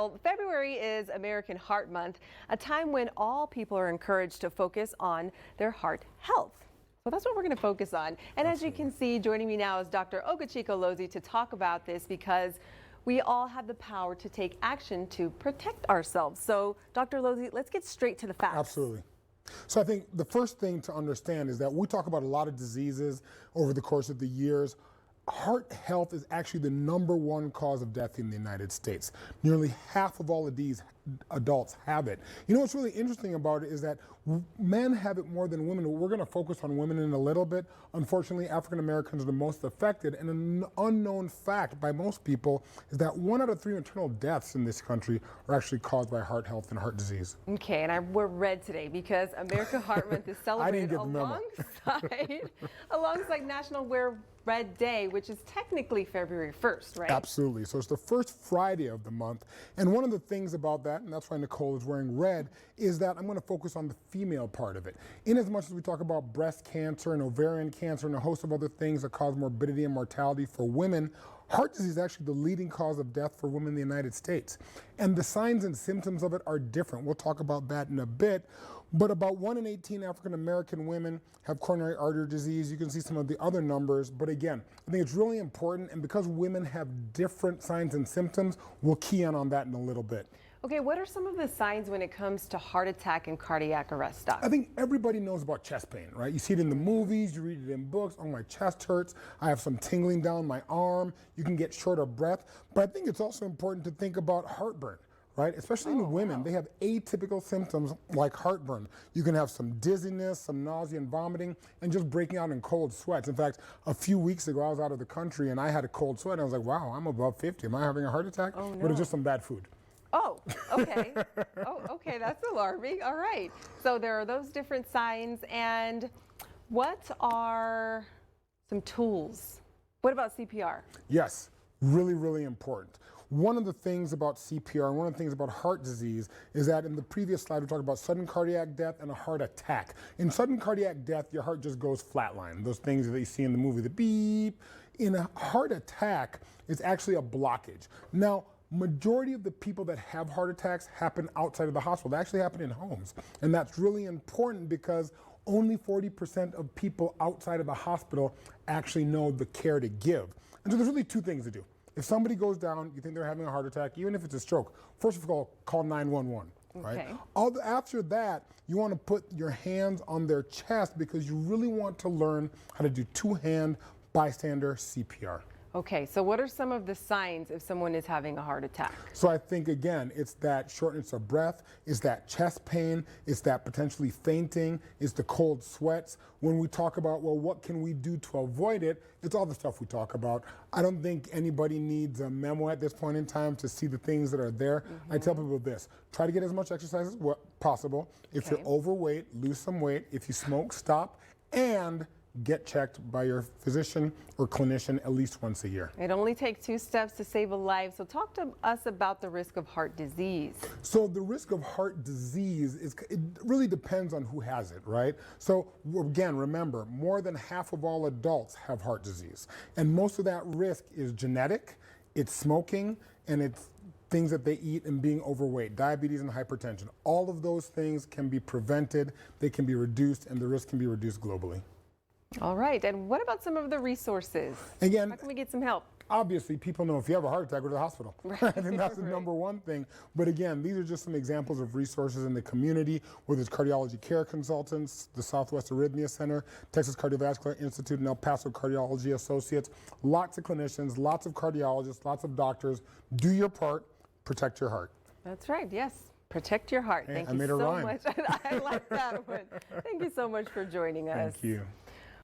Well, February is American Heart Month, a time when all people are encouraged to focus on their heart health. So that's what we're going to focus on. And as you can see, joining me now is Dr. Ogachiko Lozi to talk about this because we all have the power to take action to protect ourselves. So, Dr. Lozi, let's get straight to the facts. Absolutely. So I think the first thing to understand is that we talk about a lot of diseases over the course of the years. Heart health is actually the #1 cause of death in the United States. Nearly half of all of these adults have it. You know what's really interesting about it is that men have it more than women. We're going to focus on women in a little bit. Unfortunately, African Americans are the most affected, and an unknown fact by most people is that 1 out of 3 maternal deaths in this country are actually caused by heart health and heart disease. Okay, and we're red today because American Heart Month is celebrated alongside National Wear Red Day, which is technically February 1st, right? Absolutely. So it's the first Friday of the month. And one of the things about that, and that's why Nicole is wearing red, is that I'm going to focus on the female part of it. In as much as we talk about breast cancer and ovarian cancer and a host of other things that cause morbidity and mortality for women, heart disease is actually the leading cause of death for women in the United States. And the signs and symptoms of it are different. We'll talk about that in a bit. But about 1 in 18 African American women have coronary artery disease. You can see some of the other numbers. But again, I think it's really important. And because women have different signs and symptoms, we'll key in on that in a little bit. Okay, what are some of the signs when it comes to heart attack and cardiac arrest, Doc? I think everybody knows about chest pain, right? You see it in the movies, you read it in books. Oh, my chest hurts. I have some tingling down my arm. You can get short of breath. But I think it's also important to think about heartburn. Right? Especially in women, they have atypical symptoms like heartburn. You can have some dizziness, some nausea and vomiting, and just breaking out in cold sweats. In fact, a few weeks ago, I was out of the country and I had a cold sweat. And I was like, wow, I'm above 50. Am I having a heart attack? Oh, no. But it's just some bad food. Oh, okay. Oh, okay, that's alarming. All right. So there are those different signs. And what are some tools? What about CPR? Yes, really, really important. One of the things about CPR and one of the things about heart disease is that in the previous slide we talked about sudden cardiac death and a heart attack. In sudden cardiac death, your heart just goes flatline. Those things that you see in the movie, the beep. In a heart attack, it's actually a blockage. Now, majority of the people that have heart attacks happen outside of the hospital. They actually happen in homes. And that's really important because only 40% of people outside of the hospital actually know the care to give. And so there's really 2 things to do. If somebody goes down, you think they're having a heart attack, even if it's a stroke, first of all, call 911, right? Okay. After that, you want to put your hands on their chest because you really want to learn how to do 2-hand bystander CPR. Okay, so what are some of the signs if someone is having a heart attack? So I think, again, it's that shortness of breath, it's that chest pain, it's that potentially fainting, it's the cold sweats. When we talk about, well, what can we do to avoid it, it's all the stuff we talk about. I don't think anybody needs a memo at this point in time to see the things that are there. I tell people this, try to get as much exercise as possible. If you're overweight, lose some weight. If you smoke, stop. And get checked by your physician or clinician at least once a year. It only takes 2 steps to save a life. So talk to us about the risk of heart disease. So the risk of heart disease, it really depends on who has it, right? So again, remember, more than half of all adults have heart disease. And most of that risk is genetic, it's smoking, and it's things that they eat and being overweight, diabetes and hypertension. All of those things can be prevented, they can be reduced, and the risk can be reduced globally. All right, and what about some of the resources? Again, how can we get some help? Obviously, people know if you have a heart attack, go to the hospital. Right. I think that's the #1 thing. But again, these are just some examples of resources in the community, whether it's cardiology care consultants, the Southwest Arrhythmia Center, Texas Cardiovascular Institute, and El Paso Cardiology Associates. Lots of clinicians, lots of cardiologists, lots of doctors. Do your part, protect your heart. That's right, yes. Protect your heart. Hey, Thank I you made a so rhyme. much. I like that one. Thank you so much for joining us. Thank you.